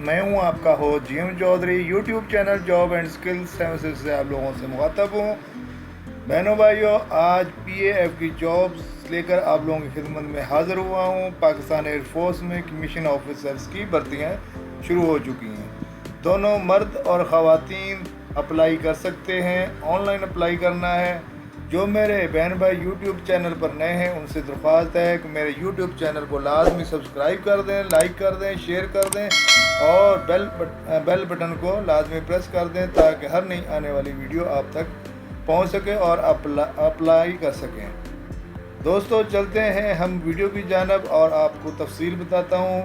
میں ہوں آپ کا host G M Chaudhry, YouTube channel job and skill services سے آپ لوگوں سے مخاطب ہوں۔ بہنوں بھائیوں، آج پی اے ایف کی جابس لے کر آپ لوگوں کی خدمت میں حاضر ہوا ہوں۔ پاکستان ایئر فورس میں کمیشن آفیسرز کی بھرتیاں شروع ہو چکی ہیں۔ دونوں مرد اور خواتین اپلائی کر سکتے ہیں۔ آن لائن اپلائی کرنا ہے۔ جو میرے بہن بھائی یوٹیوب چینل پر نئے ہیں ان سے درخواست ہے کہ میرے یوٹیوب چینل کو لازمی سبسکرائب کر دیں، لائک کر دیں، شیئر کر دیں اور بیل بٹن کو لازمی پریس کر دیں تاکہ ہر نئی آنے والی ویڈیو آپ تک پہنچ سکے اور اپلائی کر سکیں۔ دوستو، چلتے ہیں ہم ویڈیو کی جانب اور آپ کو تفصیل بتاتا ہوں۔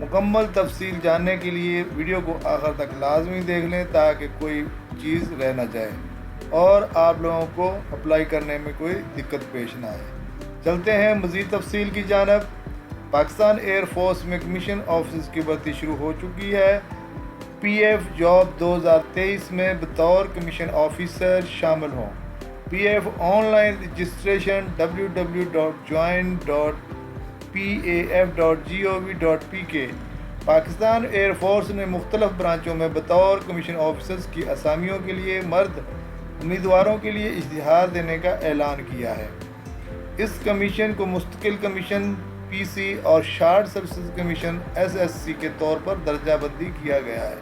مکمل تفصیل جاننے کے لیے ویڈیو کو آخر تک لازمی دیکھ لیں تاکہ کوئی چیز رہ نہ جائے اور آپ لوگوں کو اپلائی کرنے میں کوئی دقت پیش نہ آئے۔ چلتے ہیں مزید تفصیل کی جانب۔ پاکستان ایئر فورس میں کمیشن آفیسرز کی بھرتی شروع ہو چکی ہے۔ پی ایف جاب 2023 میں بطور کمیشن آفیسر شامل ہوں۔ P F online registration www.join.paf.gov.pk۔ Pakistan air force نے مختلف برانچوں میں بطور کمیشن آفیسرز کی اسامیوں کے لیے مرد امیدواروں کے لیے اشتہار دینے کا اعلان کیا ہے۔ اس کمیشن کو مستقل کمیشن پی سی اور شارٹ سروسز کمیشن SSC کے طور پر درجہ بندی کیا گیا ہے۔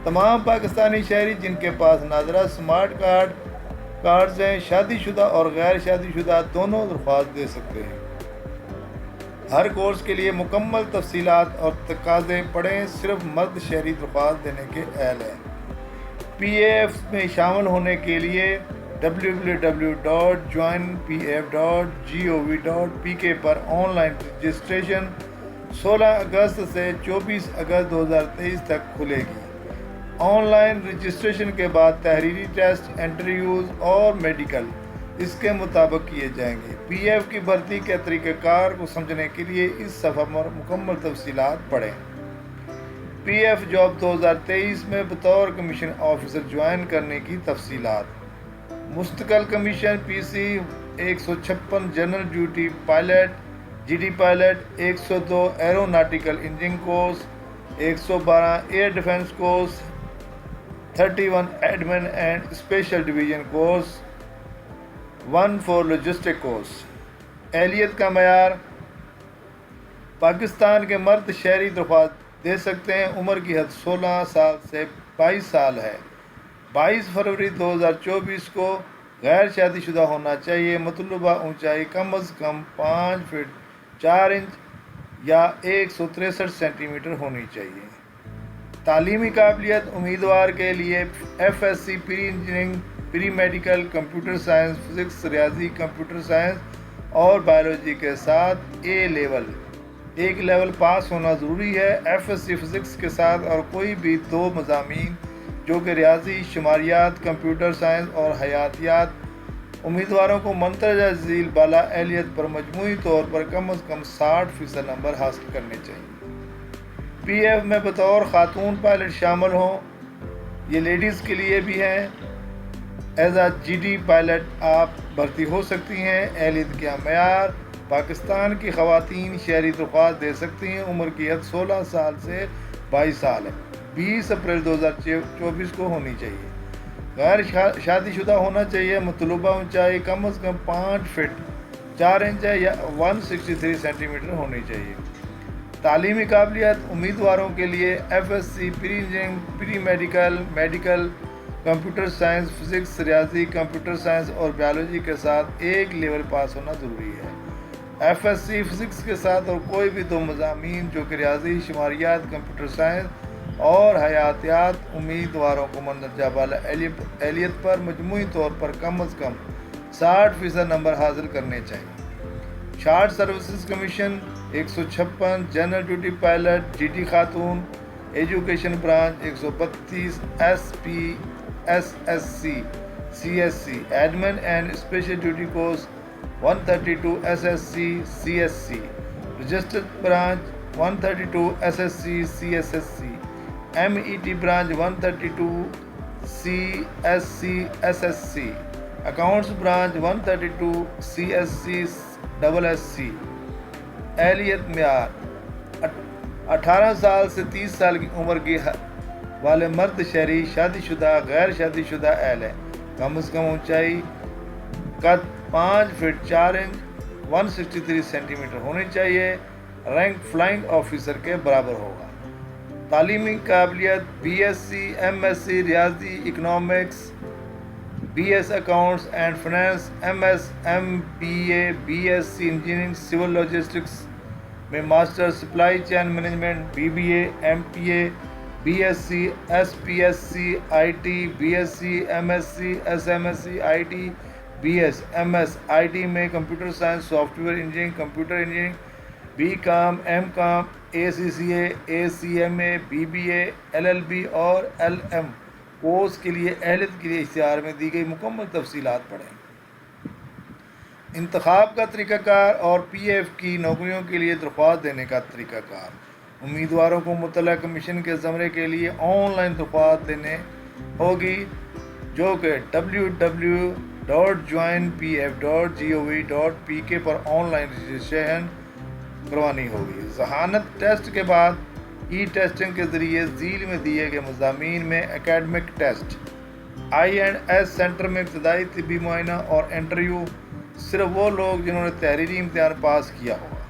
تمام پاکستانی شہری جن کے پاس ناظرہ سمارٹ کارڈز ہیں، شادی شدہ اور غیر شادی شدہ دونوں درخواست دے سکتے ہیں۔ ہر کورس کے لیے مکمل تفصیلات اور تقاضے پڑھیں۔ صرف مرد شہری درخواست دینے کے اہل ہیں۔ پی اے ایف میں شامل ہونے کے لیے www.joinpaf.gov.pk پر آن لائن رجسٹریشن 16 اگست سے 24 اگست 2023 تک کھلے گی۔ آن لائن رجسٹریشن کے بعد تحریری ٹیسٹ، انٹرویوز اور میڈیکل اس کے مطابق کیے جائیں گے۔ پی ایف کی بھرتی کے طریقہ کار کو سمجھنے کے لیے اس صفحہ پر مکمل تفصیلات پڑھیں۔ پی ایف جاب 2023 میں بطور کمیشن آفیسر جوائن کرنے کی تفصیلات۔ مستقل commission P C 156 general duty pilot GD pilot, 102 aeronautical engineering course, 112 air defence course, 31 admin and special division course, 14 logistic course. اہلیت کا معیار: پاکستان کے مرد شہری درخواست دے سکتے ہیں۔ عمر کی حد 16 سال سے 22 سال ہے۔ 22 فروری 2024 کو غیر شادی شدہ ہونا چاہیے۔ مطلوبہ اونچائی کم از کم 5 فٹ 4 انچ یا 163 سینٹی میٹر ہونی چاہیے۔ تعلیمی قابلیت: امیدوار کے لیے FSC pre engineering, pre medical, computer science, physics, ریاضی، کمپیوٹر سائنس اور بایولوجی کے ساتھ ایک لیول پاس ہونا ضروری ہے۔ FSC فزکس کے ساتھ اور کوئی بھی 2 مضامین جو کہ ریاضی، شماریات، کمپیوٹر سائنس اور حیاتیات۔ امیدواروں کو مندرجہ ذیل بالا اہلیت پر مجموعی طور پر کم از کم 60% نمبر حاصل کرنے چاہیے۔ پی ایف میں بطور خاتون پائلٹ شامل ہوں۔ یہ لیڈیز کے لیے بھی ہیں۔ ایز اے GD پائلٹ آپ بھرتی ہو سکتی ہیں۔ اہلیت کا معیار: پاکستان کی خواتین شہری درخواست دے سکتی ہیں۔ عمر کی حد 16 سال سے 22 سال ہے۔ 20 اپریل 2024 کو ہونی چاہیے۔ غیر شادی شدہ ہونا چاہیے۔ مطلوبہ اونچائی کم از کم 5 فٹ 4 انچ یا 163 سینٹی میٹر ہونی چاہیے۔ تعلیمی قابلیت: امیدواروں کے لیے FSC pre engineering, pre medical, computer science, physics, ریاضی، کمپیوٹر سائنس اور بایولوجی کے ساتھ ایک لیول پاس ہونا ضروری ہے۔ FSC فزکس کے ساتھ اور کوئی بھی 2 مضامین جو کہ ریاضی، شماریات، کمپیوٹر سائنس اور حیاتیات۔ امیدواروں کو مندرجہ بالا اہلیت پر مجموعی طور پر کم از کم 60% نمبر حاصل کرنے چاہیے۔ Short services commission 156 general duty pilot GD خاتون، education branch 132 SPSSC CSC، admin and special duty course 132 SSC CSC، registered branch 132 SSC CSSC، MET branch 132 CSC SSC، accounts branch 132 CSC SSC۔ اہلیت معیار: 18 سال سے 30 سال کی عمر کی والے مرد شہری شادی شدہ غیر شادی شدہ اہل ہیں۔ کم از کم اونچائی قد 5 فٹ 4 انچ 163 سینٹی میٹر ہونی چاہیے۔ رینک فلائنگ آفیسر کے برابر ہوگا۔ تعلیمی قابلیت B S C, M S C ریاضی economics, B S accounts and finance, M S M B A, B S C engineering civil logistics میں master supply chain management, B B A, M P A, B S C, S P S C I T, B S C, M S C, S M S C I T, B S M S I T میں computer science, soft where engineering, computer engineering, B com, M com, A C C A C M A, B B A, L L B اور L M course کے لیے اہلیت کے لیے اشتہار میں دی گئی مکمل تفصیلات پڑھیں۔ انتخاب کا طریقہ کار اور پی ایف کی نوکریوں کے لیے درخواست دینے کا طریقہ کار۔ امیدواروں کو مطلع کمیشن کے زمرے کے لیے آن لائن درخواست دینے ہوگی، جو کہ www.joinpf.gov.pk پر آن لائن رجسٹریشن کروانی ہوگی۔ ذہانت ٹیسٹ کے بعد ای ٹیسٹنگ کے ذریعے ذیل میں دیے گئے مضامین میں academic test, I and S centre میں ابتدائی طبی معائنہ اور انٹرویو صرف وہ لوگ جنہوں نے تحریری امتحان پاس کیا ہوگا۔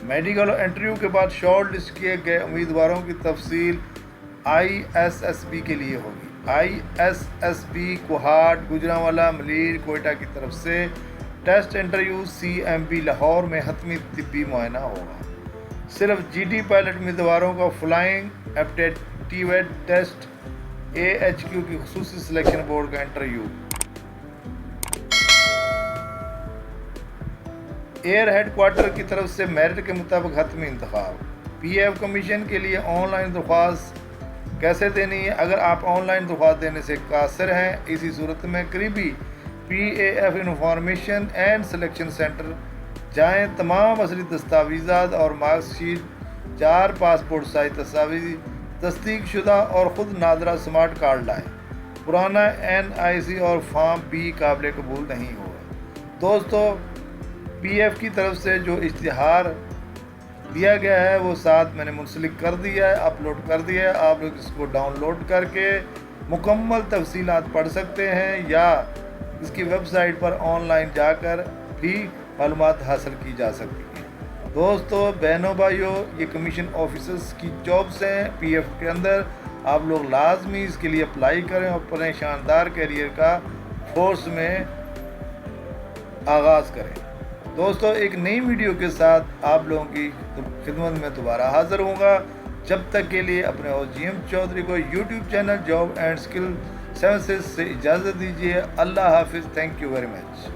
میڈیکل اور انٹرویو کے بعد شارٹ لسٹ کیے گئے امیدواروں کی تفصیل آئی ایس ایس بی کے لیے ہوگی۔ I S S B Kohat, Gujranwala, Malir, Quetta کی طرف سے test interview C M B Lahore میں حتمی طبی معائنہ ہوگا۔ صرف جی ڈی پائلٹ امیدواروں کا flying aptitude test, A H Q کی خصوصی سلیکشن بورڈ کا انٹرویو۔ ایئر ہیڈ کوارٹر کی طرف سے میرٹ کے مطابق حتمی انتخاب۔ پی ایف کمیشن کے لیے آن لائن درخواست کیسے دینی ہے؟ اگر آپ آن لائن درخواست دینے سے قاصر ہیں، اسی صورت میں قریبی P A F information and selection centre جائیں۔ تمام اصلی دستاویزات اور مارک شیٹ، 4 پاسپورٹ سائز تصاویر، تصدیق شدہ اور خود نادرہ سمارٹ کارڈ لائیں۔ پرانا این آئی سی اور فارم بی قابل قبول نہیں ہوگا۔ دوستو، پی ایف کی طرف سے جو اشتہار دیا گیا ہے وہ ساتھ میں نے منسلک کر دیا ہے، اپلوڈ کر دیا ہے۔ آپ لوگ اس کو ڈاؤن لوڈ کر کے مکمل تفصیلات پڑھ سکتے ہیں یا اس کی ویب سائٹ پر آن لائن جا کر بھی معلومات حاصل کی جا سکتی ہیں۔ دوستو، بہنوں بھائیوں، یہ کمیشن آفیسرز کی جابس ہیں پی ایف کے اندر۔ آپ لوگ لازمی اس کے لیے اپلائی کریں اور اپنے شاندار کیریئر کا فورس میں آغاز کریں۔ دوستو، ایک نئی ویڈیو کے ساتھ آپ لوگوں کی خدمت میں دوبارہ حاضر ہوں گا۔ جب تک کے لیے اپنے جی ایم چودھری کو YouTube channel job and skill 76 سے اجازت دیجیے۔ اللہ حافظ۔ Thank you very much.